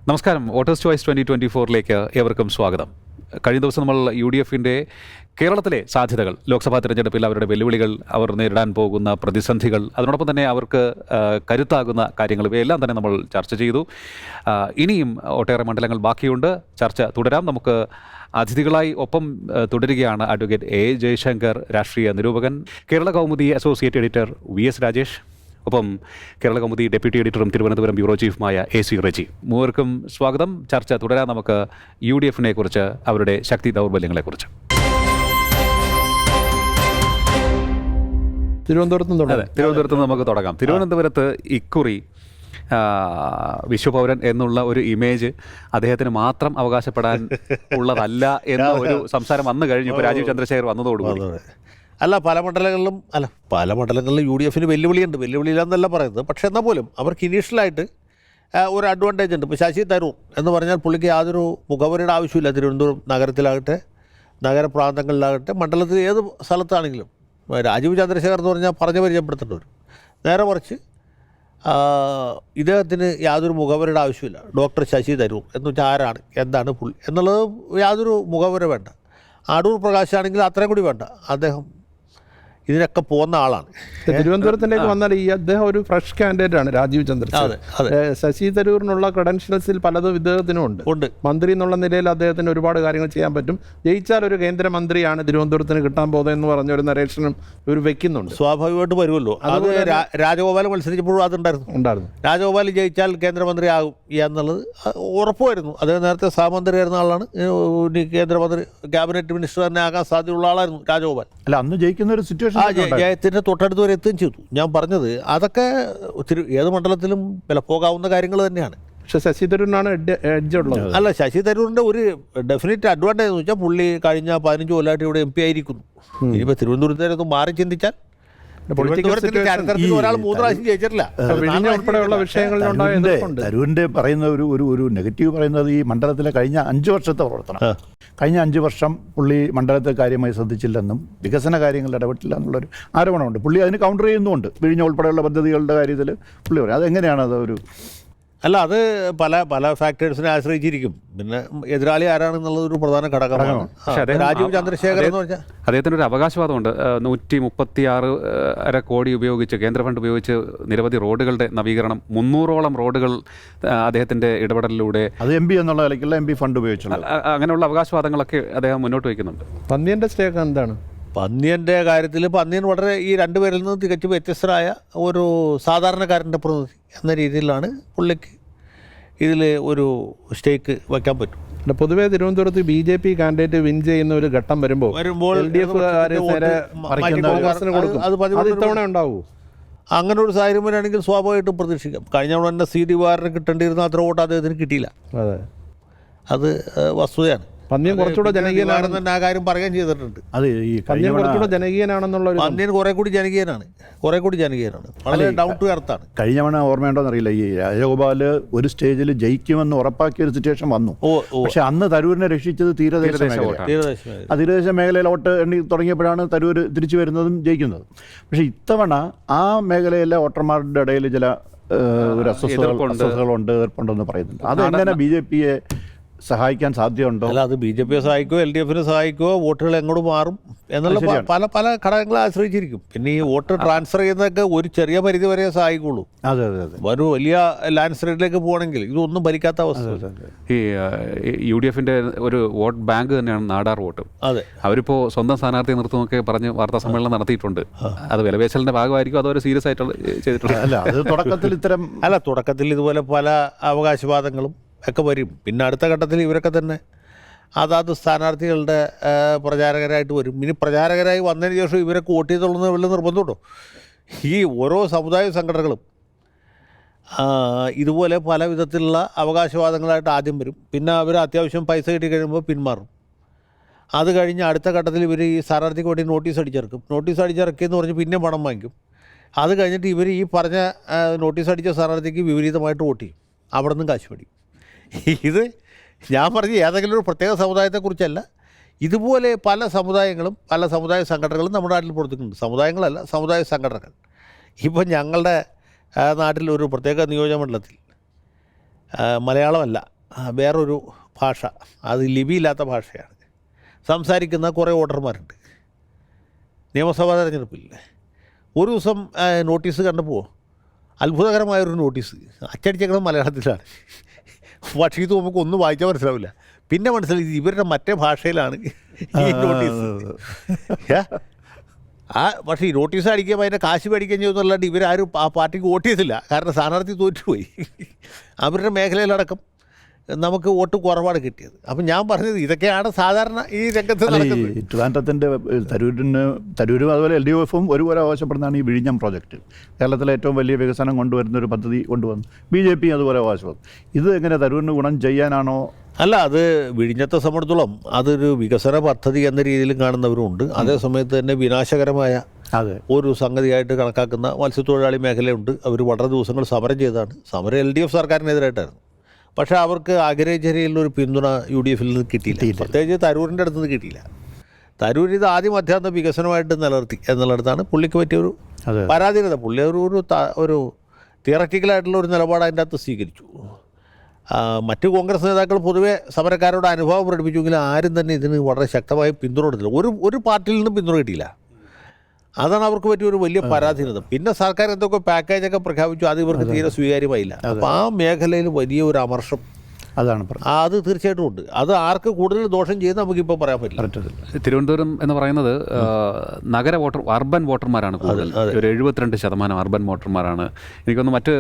നമസ്കാരം. Voters choice 2024 ഏവർക്കും സ്വാഗതം. കഴിഞ്ഞ ദിവസം നമ്മൾ UDFിൻ്റെ കേരളത്തിലെ സാധ്യതകൾ, ലോക്സഭാ തിരഞ്ഞെടുപ്പിൽ അവരുടെ വെല്ലുവിളികൾ, അവർ നേരിടാൻ പോകുന്ന പ്രതിസന്ധികൾ, അതിനോടൊപ്പം തന്നെ അവർക്ക് കരുത്താകുന്ന കാര്യങ്ങൾ, ഇവയെല്ലാം തന്നെ നമ്മൾ ചർച്ച ചെയ്തു. ഇനിയും ഒട്ടേറെ മണ്ഡലങ്ങൾ ബാക്കിയുണ്ട്. ചർച്ച തുടരാം. നമുക്ക് അതിഥികളായി ഒപ്പം തുടരുകയാണ് അഡ്വക്കേറ്റ് A. ജയശങ്കർ, രാഷ്ട്രീയ നിരൂപകൻ, Kerala Kaumudi associate editor VS Rajesh, ഒപ്പം കേരള കൗമുദി ഡെപ്യൂട്ടി എഡിറ്ററും തിരുവനന്തപുരം ബ്യൂറോ ചീഫുമായ AC റെജി. മൂവർക്കും സ്വാഗതം. ചർച്ച തുടരാൻ നമുക്ക് UDFിനെ കുറിച്ച്, അവരുടെ ശക്തി ദൗർബല്യങ്ങളെക്കുറിച്ച്. തിരുവനന്തപുരത്ത് നമുക്ക് തുടങ്ങാം. തിരുവനന്തപുരത്ത് ഇക്കുറി വിശ്വപൗരൻ എന്നുള്ള ഒരു ഇമേജ് അദ്ദേഹത്തിന് മാത്രം അവകാശപ്പെടാൻ ഉള്ളതല്ല എന്ന ഒരു സംസാരം വന്നു കഴിഞ്ഞു. ഇപ്പോൾ രാജീവ് ചന്ദ്രശേഖർ വന്നതോടുകൂടി പല മണ്ഡലങ്ങളിലും UDFിന് വെല്ലുവിളിയുണ്ട്. വെല്ലുവിളിയില്ലെന്നല്ല പറയുന്നത്. പക്ഷേ എന്നാൽ പോലും അവർക്ക് ഇനീഷ്യലായിട്ട് ഒരു അഡ്വാൻറ്റേജ് ഉണ്ട്. ഇപ്പോൾ ശശി തരൂർ എന്ന് പറഞ്ഞാൽ പുള്ളിക്ക് യാതൊരു മുഖവരയുടെ ആവശ്യമില്ല. തിരുവനന്തപുരം നഗരത്തിലാകട്ടെ, നഗരപ്രാന്തങ്ങളിലാകട്ടെ, മണ്ഡലത്തിൽ ഏത് സ്ഥലത്താണെങ്കിലും. രാജീവ് ചന്ദ്രശേഖർ എന്ന് പറഞ്ഞാൽ പറഞ്ഞ് പരിചയപ്പെടുത്തേണ്ടവർ. നേരെ മറിച്ച് ഇദ്ദേഹത്തിന് യാതൊരു മുഖവരയുടെ ആവശ്യമില്ല. ഡോക്ടർ ശശി തരൂർ എന്ന് വെച്ചാൽ ആരാണ്, എന്താണ് പുള്ളി എന്നുള്ളത് യാതൊരു മുഖവര വേണ്ട. അടൂർ പ്രകാശാണെങ്കിൽ അത്രയും കൂടി വേണ്ട. അദ്ദേഹം ഇതിനൊക്കെ പോകുന്ന ആളാണ്. തിരുവനന്തപുരത്തിലേക്ക് വന്നാൽ അദ്ദേഹം ഒരു ഫ്രഷ് കാൻഡിഡേറ്റ് ആണ്, രാജീവ് ചന്ദ്രശേഖർ. ശശി തരൂരിനുള്ള ക്രെഡൻഷ്യൽസിൽ പലതും ഇദ്ദേഹത്തിനും ഉണ്ട്. മന്ത്രി എന്നുള്ള നിലയിൽ അദ്ദേഹത്തിന് ഒരുപാട് കാര്യങ്ങൾ ചെയ്യാൻ പറ്റും. ജയിച്ചാൽ ഒരു കേന്ദ്രമന്ത്രിയാണ് തിരുവനന്തപുരത്തിന് കിട്ടാൻ പോകുന്നത് എന്ന് പറഞ്ഞ ഒരു നരേഷനും ഇവർ വെക്കുന്നുണ്ട്. സ്വാഭാവികമായിട്ട് വരുമല്ലോ. അത് രാജഗോപാൽ മത്സരിച്ചപ്പോഴും ഉണ്ടായിരുന്നു. രാജഗോപാൽ ജയിച്ചാൽ കേന്ദ്രമന്ത്രി ആകും എന്നുള്ളത് ഉറപ്പുമായിരുന്നു. അദ്ദേഹം നേരത്തെ സഹമന്ത്രിയായിരുന്ന ആളാണ്. കേന്ദ്രമന്ത്രി, ക്യാബിനറ്റ് മിനിസ്റ്റർ തന്നെ ആകാൻ സാധ്യതയുള്ള ആളായിരുന്നു രാജഗോപാൽ. അല്ല, അന്ന് ജയിക്കുന്ന ഒരു സിറ്റുവേഷൻ ജയത്തിൻ്റെ തൊട്ടടുത്ത് വരെ എത്തുകയും ചെയ്തു. ഞാൻ പറഞ്ഞത് അതൊക്കെ ഏത് മണ്ഡലത്തിലും പോകാവുന്ന കാര്യങ്ങൾ തന്നെയാണ്. പക്ഷേ ശശി തരൂരിനാണ് എഡ്ജ് ഉള്ളത്. അല്ല, ശശി തരൂരിൻ്റെ ഒരു ഡെഫിനറ്റ് അഡ്വാൻറ്റേജ് എന്ന് വെച്ചാൽ പുള്ളി കഴിഞ്ഞ 15 കൊല്ലമായിട്ട് ഇവിടെ MP ആയിരിക്കുന്നു. ഇനിയിപ്പോൾ തിരുവനന്തപുരത്തേക്ക് മാറി ചിന്തിച്ചാൽ ഒരാൾ 3 പ്രാവശ്യം ജയിച്ചിട്ടില്ല. തരൂരിന്റെ പറയുന്ന ഒരു നെഗറ്റീവ് പറയുന്നത് ഈ മണ്ഡലത്തിലെ കഴിഞ്ഞ 5 വർഷത്തെ പ്രവർത്തനം. കഴിഞ്ഞ 5 വർഷം പുള്ളി മണ്ഡലത്തെ കാര്യമായി ശ്രദ്ധിച്ചില്ലെന്നും വികസന കാര്യങ്ങളിൽ ഇടപെട്ടില്ല എന്നുള്ളൊരു ആരോപണമുണ്ട്. പുള്ളി അതിന് കൗണ്ടർ ചെയ്യുന്നുമുണ്ട്. വിഴിഞ്ഞ ഉൾപ്പെടെയുള്ള പദ്ധതികളുടെ കാര്യത്തിൽ പുള്ളി പറയും. അതെങ്ങനെയാണ് അതൊരു അത് പല ഫാക്ടേഴ്സിനെ ആശ്രയിച്ചിരിക്കും. പിന്നെ എതിരാളി ആരാണെന്നുള്ളത് ഒരു പ്രധാന ഘടകമാണ്. രാജീവ് ചന്ദ്രശേഖർ എന്ന് പറഞ്ഞാൽ അദ്ദേഹത്തിന് ഒരു അവകാശവാദമുണ്ട്. 136 കോടി ഉപയോഗിച്ച്, കേന്ദ്ര ഫണ്ട് ഉപയോഗിച്ച് നിരവധി റോഡുകളുടെ നവീകരണം, 300ഓളം റോഡുകൾ അദ്ദേഹത്തിന്റെ ഇടപെടലിലൂടെ, അത് MP എന്നുള്ള നിലയ്ക്കുള്ള MP ഫണ്ട് ഉപയോഗിച്ചുള്ള അങ്ങനെയുള്ള അവകാശവാദങ്ങളൊക്കെ അദ്ദേഹം മുന്നോട്ട് വയ്ക്കുന്നുണ്ട്. പന്ന്യന്റെ സ്റ്റേക്ക് എന്താണ്? പന്ന്യൻ്റെ കാര്യത്തിൽ പന്ന്യൻ വളരെ ഈ രണ്ടുപേരിൽ നിന്ന് തികച്ചും വ്യത്യസ്തരായ ഒരു സാധാരണക്കാരൻ്റെ പ്രതിനിധി എന്ന രീതിയിലാണ് പുള്ളിക്ക് ഇതിൽ ഒരു സ്റ്റേക്ക് വയ്ക്കാൻ പറ്റും. പൊതുവെ തിരുവനന്തപുരത്ത് BJP കാൻഡിഡേറ്റ് വിൻ ചെയ്യുന്ന ഒരു ഘട്ടം വരുമ്പോൾ LDF ഇത്തവണ ഉണ്ടാവൂ. അങ്ങനെ ഒരു സാഹചര്യം വരികയാണെങ്കിൽ സ്വാഭാവികമായിട്ടും പ്രതീക്ഷിക്കാം. കഴിഞ്ഞ തവണ തന്നെ CD വാറിന് കിട്ടേണ്ടിയിരുന്ന അത്ര വോട്ട് അദ്ദേഹത്തിന് കിട്ടിയില്ല. അത് വസ്തുതയാണ്. പന്ന്യൻ കുറച്ചുകൂടെ ജനകീയനാണെന്ന് തന്നെ ആ കാര്യം പറയുകയും ചെയ്തിട്ടുണ്ട്. അത് ഈ പന്ന്യൻ കുറച്ചുകൂടെ ജനകീയനാണെന്നുള്ള പന്ന്യൻ കുറെ കൂടി ജനകീയനാണ്. വളരെ ഡൗൺ ടു എർത്താണ്. കഴിഞ്ഞ തവണ ഓർമ്മയുണ്ടോന്ന് അറിയില്ല, ഈ രാജഗോപാൽ ഒരു സ്റ്റേജിൽ ജയിക്കുമെന്ന് ഉറപ്പാക്കിയ ഒരു സിറ്റുവേഷൻ വന്നു. പക്ഷെ അന്ന് തരൂരിനെ രക്ഷിച്ചത് തീരദേശ മേഖലയിൽ വോട്ട് എണ്ണി തുടങ്ങിയപ്പോഴാണ് തരൂർ തിരിച്ചു വരുന്നതും ജയിക്കുന്നതും. പക്ഷെ ഇത്തവണ ആ മേഖലയിലെ വോട്ടർമാരുടെ ഇടയിൽ ചില ഒരു അസ്വസ്ഥതകളുണ്ട്, എതിർപ്പുണ്ടെന്ന് പറയുന്നുണ്ട്. അതെങ്ങനെ BJPയെ സഹായിക്കാൻ സാധ്യതയുണ്ടോ? അല്ല, അത് BJPയെ സഹായിക്കുമോ LDFിനെ സഹായിക്കുമോ, വോട്ടുകൾ എങ്ങോട്ട് മാറും എന്നുള്ള പല ഘടകങ്ങളെ ആശ്രയിച്ചിരിക്കും. പിന്നെ ഈ വോട്ട് ട്രാൻസ്ഫർ ചെയ്യുന്നതൊക്കെ ഒരു ചെറിയ പരിധി വരെ സഹായിക്കുള്ളൂ. അതെ. ഒരു വലിയ ലാൻഡ് സ്ലൈഡിലേക്ക് പോകണമെങ്കിൽ ഇതൊന്നും ഭരിക്കാത്ത അവസ്ഥ. ഈ UDFിന്റെ ഒരു വോട്ട് ബാങ്ക് തന്നെയാണ് നാടാർ വോട്ട്. അതെ, അവരിപ്പോൾ സ്വന്തം സ്ഥാനാർത്ഥിയെ നിർത്തുമൊക്കെ പറഞ്ഞ് വാർത്താ സമ്മേളനം നടത്തിയിട്ടുണ്ട്. അത് വിലപേശലിന്റെ ഭാഗമായിരിക്കും, അതൊരു സീരിയസ് ആയിട്ട് ചെയ്തിട്ടുണ്ട്. തുടക്കത്തിൽ ഇതുപോലെ പല അവകാശവാദങ്ങളും ഒക്കെ വരും. പിന്നെ അടുത്ത ഘട്ടത്തിൽ ഇവരൊക്കെ തന്നെ അതാത് സ്ഥാനാർത്ഥികളുടെ പ്രചാരകരായിട്ട് വരും. ഇനി പ്രചാരകരായി വന്നതിന് ശേഷം ഇവരൊക്കെ വോട്ട് ചെയ്തുള്ളൂ വലിയ നിർബന്ധമുണ്ടോ? ഈ ഓരോ സമുദായ സംഘടനകളും ഇതുപോലെ പല വിധത്തിലുള്ള അവകാശവാദങ്ങളായിട്ട് ആദ്യം വരും. പിന്നെ അവർ അത്യാവശ്യം പൈസ കിട്ടി കഴിയുമ്പോൾ പിന്മാറും. അത് കഴിഞ്ഞ് അടുത്ത ഘട്ടത്തിൽ ഇവർ ഈ സ്ഥാനാർത്ഥിക്ക് വേണ്ടി നോട്ടീസ് അടിച്ചിറക്കിയെന്ന് പറഞ്ഞ് പിന്നെ പണം വാങ്ങിക്കും. അത് കഴിഞ്ഞിട്ട് ഇവർ ഈ പറഞ്ഞ നോട്ടീസ് അടിച്ച സ്ഥാനാർത്ഥിക്ക് വിപരീതമായിട്ട് വോട്ട് ചെയ്യും. അവിടെ നിന്നും കാശ് മേടിക്കും. ഇത് ഞാൻ പറഞ്ഞ ഏതെങ്കിലും ഒരു പ്രത്യേക സമുദായത്തെക്കുറിച്ചല്ല. ഇതുപോലെ പല സമുദായങ്ങളും പല സമുദായ സംഘടനകളും നമ്മുടെ നാട്ടിൽ പ്രവർത്തിക്കുന്നുണ്ട്. സമുദായങ്ങളല്ല, സമുദായ സംഘടനകൾ. ഇപ്പം ഞങ്ങളുടെ നാട്ടിൽ ഒരു പ്രത്യേക നിയോജകമണ്ഡലത്തിൽ മലയാളമല്ല വേറൊരു ഭാഷ, അത് ലിപിയില്ലാത്ത ഭാഷയാണ് സംസാരിക്കുന്ന കുറേ വോട്ടർമാരുണ്ട്. നിയമസഭാ തെരഞ്ഞെടുപ്പിൽ ഒരു ദിവസം നോട്ടീസ് കണ്ടപ്പോൾ അത്ഭുതകരമായൊരു നോട്ടീസ് അച്ചടിച്ചേക്കുന്നത് മലയാളത്തിലാണ്. പക്ഷേ ഇത് നമുക്ക് ഒന്നും വായിച്ചാൽ മനസ്സിലാവില്ല. പിന്നെ മനസ്സിലായി ഇവരുടെ മറ്റേ ഭാഷയിലാണ് ഈ നോട്ടീസ്. പക്ഷേ ഈ നോട്ടീസ് അടിക്കുമ്പോൾ അതിൻ്റെ കാശ് മേടിക്കുകയും ചെയ്യുന്നല്ലാണ്ട് ഇവരാരും ആ പാർട്ടിക്ക് വോട്ട് ചെയ്തില്ല. കാരണം സ്ഥാനാർത്ഥി തോറ്റുപോയി. അവരുടെ മേഖലയിലടക്കം നമുക്ക് വോട്ട് കുറവാണ് കിട്ടിയത്. അപ്പം ഞാൻ പറഞ്ഞത് ഇതൊക്കെയാണ് സാധാരണ ഈ രംഗത്ത് നടക്കുന്നത്. ഈ ട്രിവാൻഡ്രത്തിൻ്റെ തരൂരും അതുപോലെ LDF-ഉം ഒരുപോലെ അവകാശപ്പെടുന്നതാണ് ഈ വിഴിഞ്ഞം പ്രോജക്റ്റ്. കേരളത്തിലെ ഏറ്റവും വലിയ വികസനം കൊണ്ടുവരുന്ന ഒരു പദ്ധതി കൊണ്ടുവന്നു. BJP അതുപോലെ അവകാശപ്പെടും. ഇത് എങ്ങനെ തരൂരിന് ഗുണം ചെയ്യാനാണോ? അല്ല, അത് വിഴിഞ്ഞത്തെ സംബന്ധിച്ചിടത്തോളം അതൊരു വികസന പദ്ധതി എന്ന രീതിയിലും കാണുന്നവരുമുണ്ട്. അതേസമയത്ത് തന്നെ വിനാശകരമായ ഒരു സംഗതിയായിട്ട് കണക്കാക്കുന്ന മത്സ്യത്തൊഴിലാളി മേഖലയുണ്ട്. അവർ വളരെ ദിവസങ്ങൾ സമരം ചെയ്തതാണ്. സമരം LDF സർക്കാരിനെതിരായിട്ടായിരുന്നു. പക്ഷേ അവർക്ക് ആഗ്രഹിച്ചൊരു പിന്തുണ UDF-ൽ നിന്ന് കിട്ടിയില്ല. പ്രത്യേകിച്ച് തരൂരിൻ്റെ അടുത്ത് നിന്ന് കിട്ടിയില്ല. തരൂർ ഇത് ആദ്യം അധ്യാത്മ വികസനമായിട്ട് നിലനിർത്തി എന്നുള്ളിടത്താണ് പുള്ളിക്ക് പറ്റിയൊരു പരാധീനത. പുള്ളി ഒരു തിയററ്റിക്കലായിട്ടുള്ള ഒരു നിലപാട് അതിൻ്റെ അകത്ത് സ്വീകരിച്ചു. മറ്റ് കോൺഗ്രസ് നേതാക്കൾ പൊതുവെ സമരക്കാരോട് അനുഭവം പ്രകടിപ്പിച്ചുവെങ്കിലും ആരും തന്നെ ഇതിന് വളരെ ശക്തമായി പിന്തുണ കൊടുത്തില്ല. ഒരു പാർട്ടിയിൽ നിന്നും പിന്തുണ കിട്ടിയില്ല. അതാണ് അവർക്ക് പറ്റിയൊരു വലിയ പരാധീനത. പിന്നെ സർക്കാർ എന്തൊക്കെ പാക്കേജൊക്കെ പ്രഖ്യാപിച്ചു, അത് ഇവർക്ക് തീരെ സ്വീകാര്യമായില്ല. അപ്പോൾ ആ മേഖലയിൽ വലിയ ഒരു അമർഷം അതാണ് അത് തീർച്ചയായിട്ടും ഉണ്ട്. അത് ആർക്ക് കൂടുതൽ ദോഷം ചെയ്യുന്ന നമുക്കിപ്പോൾ പറയാൻ പറ്റില്ല. തിരുവനന്തപുരം എന്ന് പറയുന്നത് നഗര അർബൻ വോട്ടർമാരാണ് കൂടുതൽ. ഒരു 72% അർബൻ വോട്ടർമാരാണ്. എനിക്കൊന്ന് മറ്റ്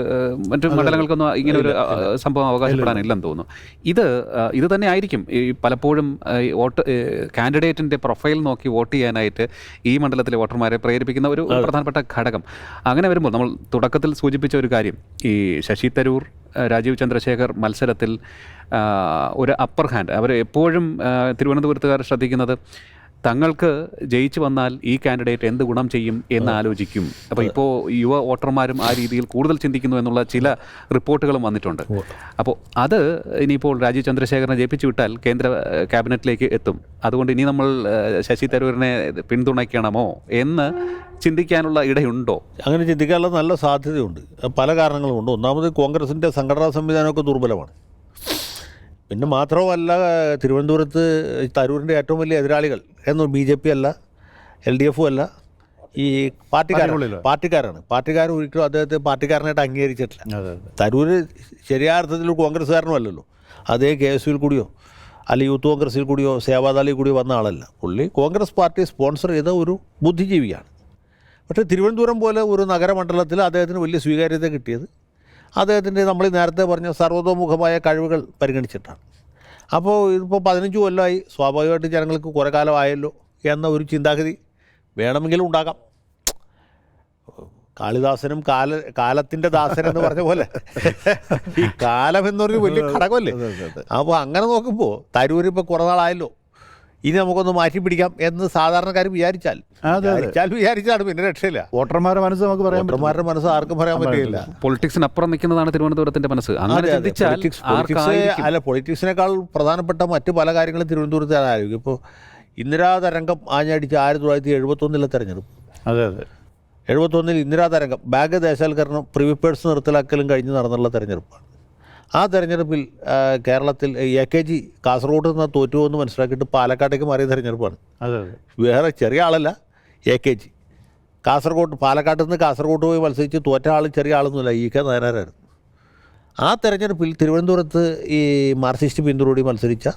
മണ്ഡലങ്ങൾക്കൊന്നും ഇങ്ങനെ ഒരു സംഭവം അവകാശപ്പെടാനില്ലെന്ന് തോന്നുന്നു. ഇത് തന്നെ ആയിരിക്കും ഈ പലപ്പോഴും കാൻഡിഡേറ്റിൻ്റെ പ്രൊഫൈൽ നോക്കി വോട്ട് ചെയ്യാനായിട്ട് ഈ മണ്ഡലത്തിലെ വോട്ടർമാരെ പ്രേരിപ്പിക്കുന്ന ഒരു പ്രധാനപ്പെട്ട ഘടകം. അങ്ങനെ വരുമ്പോൾ നമ്മൾ തുടക്കത്തിൽ സൂചിപ്പിച്ച ഒരു കാര്യം, ഈ ശശി തരൂർ, രാജീവ് ചന്ദ്രശേഖർ മത്സരത്തിൽ ഒരു അപ്പർ ഹാൻഡ് അവർ എപ്പോഴും തിരുവനന്തപുരത്തുകാർ ശ്രദ്ധിക്കുന്നത് തങ്ങൾക്ക് ജയിച്ചു വന്നാൽ ഈ കാൻഡിഡേറ്റ് എന്ത് ഗുണം ചെയ്യും എന്ന് ആലോചിക്കും. അപ്പോൾ ഇപ്പോൾ യുവ വോട്ടർമാരും ആ രീതിയിൽ കൂടുതൽ ചിന്തിക്കുന്നു എന്നുള്ള ചില റിപ്പോർട്ടുകളും വന്നിട്ടുണ്ട്. അപ്പോൾ അത് ഇനിയിപ്പോൾ രാജീവ് ചന്ദ്രശേഖരനെ ജയിപ്പിച്ചു വിട്ടാൽ കേന്ദ്ര ക്യാബിനറ്റിലേക്ക് എത്തും. അതുകൊണ്ട് ഇനി നമ്മൾ ശശി തരൂരിനെ പിന്തുണയ്ക്കണമോ എന്ന് ചിന്തിക്കാനുള്ള ഇടയുണ്ടോ? അങ്ങനെ ചിന്തിക്കാനുള്ള നല്ല സാധ്യതയുണ്ട്. പല കാരണങ്ങളുമുണ്ട്. ഒന്നാമത് കോൺഗ്രസിൻ്റെ സംഘടനാ സംവിധാനമൊക്കെ ദുർബലമാണ്. പിന്നെ മാത്രവുമല്ല, തിരുവനന്തപുരത്ത് തരൂരിൻ്റെ ഏറ്റവും വലിയ എതിരാളികൾ എന്നും BJP അല്ല, LDF അല്ല, ഈ പാർട്ടിക്കാരാണ്. പാർട്ടിക്കാർ ഒരിക്കലും അദ്ദേഹത്തെ പാർട്ടിക്കാരനായിട്ട് അംഗീകരിച്ചിട്ടില്ല. തരൂർ ശരിയായ അർത്ഥത്തിൽ കോൺഗ്രസ്സുകാരനും അല്ലല്ലോ. അതേ KSUവിൽ കൂടിയോ അല്ലെങ്കിൽ യൂത്ത് കോൺഗ്രസിൽ കൂടിയോ സേവാദളിൽ കൂടിയോ വന്ന ആളല്ല. പുള്ളി കോൺഗ്രസ് പാർട്ടി സ്പോൺസർ ചെയ്ത ഒരു ബുദ്ധിജീവിയാണ്. പക്ഷേ തിരുവനന്തപുരം പോലെ ഒരു നഗരമണ്ഡലത്തിൽ അദ്ദേഹത്തിന് വലിയ സ്വീകാര്യത കിട്ടിയത് അദ്ദേഹത്തിൻ്റെ നമ്മൾ നേരത്തെ പറഞ്ഞ സർവ്വതോമുഖമായ കഴിവുകൾ പരിഗണിച്ചിട്ടാണ്. അപ്പോൾ ഇതിപ്പോൾ 15 കൊല്ലമായി. സ്വാഭാവികമായിട്ട് ജനങ്ങൾക്ക് കുറേ കാലമായല്ലോ എന്ന ഒരു ചിന്താഗതി വേണമെങ്കിലും ഉണ്ടാകാം. കാളിദാസനും കാലത്തിൻ്റെ ദാസനെന്ന് പറഞ്ഞ പോലെ ഈ കാലം എന്നൊരു വലിയ ഘടകമല്ലേ. അപ്പോൾ അങ്ങനെ നോക്കുമ്പോൾ തരൂർ ഇപ്പോൾ കുറേ നാളായല്ലോ, ഇനി നമുക്കൊന്ന് മാറ്റി പിടിക്കാം എന്ന് സാധാരണക്കാർ വിചാരിച്ചാണ് പിന്നെ രക്ഷയില്ല. വോട്ടർമാരുടെ മനസ്സ് നമുക്ക് പറയാം. വോട്ടർമാരുടെ മനസ്സ് ആർക്കും പറയാൻ പറ്റില്ല. പൊളിറ്റിക്സിനപ്പുറം നിൽക്കുന്നതാണ് തിരുവനന്തപുരത്തിന്റെ മനസ്സ്. പൊളിറ്റിക്സിനേക്കാൾ പ്രധാനപ്പെട്ട മറ്റ് പല കാര്യങ്ങളും തിരുവനന്തപുരത്ത് ആലോചിക്കും. ഇപ്പോൾ ഇന്ദിരാ തരംഗം ആഞ്ഞടിച്ച 1971 തെരഞ്ഞെടുപ്പ്. 71 ഇന്ദിരാ തരംഗം, ബാങ്ക് ദേശാൽക്കരണം, പ്രിവി പേഴ്സ് നിർത്തലാക്കലും കഴിഞ്ഞ് നടന്നുള്ള തെരഞ്ഞെടുപ്പാണ്. ആ തെരഞ്ഞെടുപ്പിൽ കേരളത്തിൽ AKG കാസർഗോഡ് നിന്ന് തോറ്റുപോകുമെന്ന് മനസ്സിലാക്കിയിട്ട് പാലക്കാട്ടേക്ക് മാറിയ തെരഞ്ഞെടുപ്പാണ്. വേറെ ചെറിയ ആളല്ല, AKG പാലക്കാട്ട് നിന്ന് കാസർഗോഡ് പോയി മത്സരിച്ച് തോറ്റ ആൾ ചെറിയ ആളൊന്നുമില്ല, EK നായനാരായിരുന്നു. ആ തെരഞ്ഞെടുപ്പിൽ തിരുവനന്തപുരത്ത് ഈ മാർക്സിസ്റ്റ് പിന്തുണയോടെ മത്സരിച്ച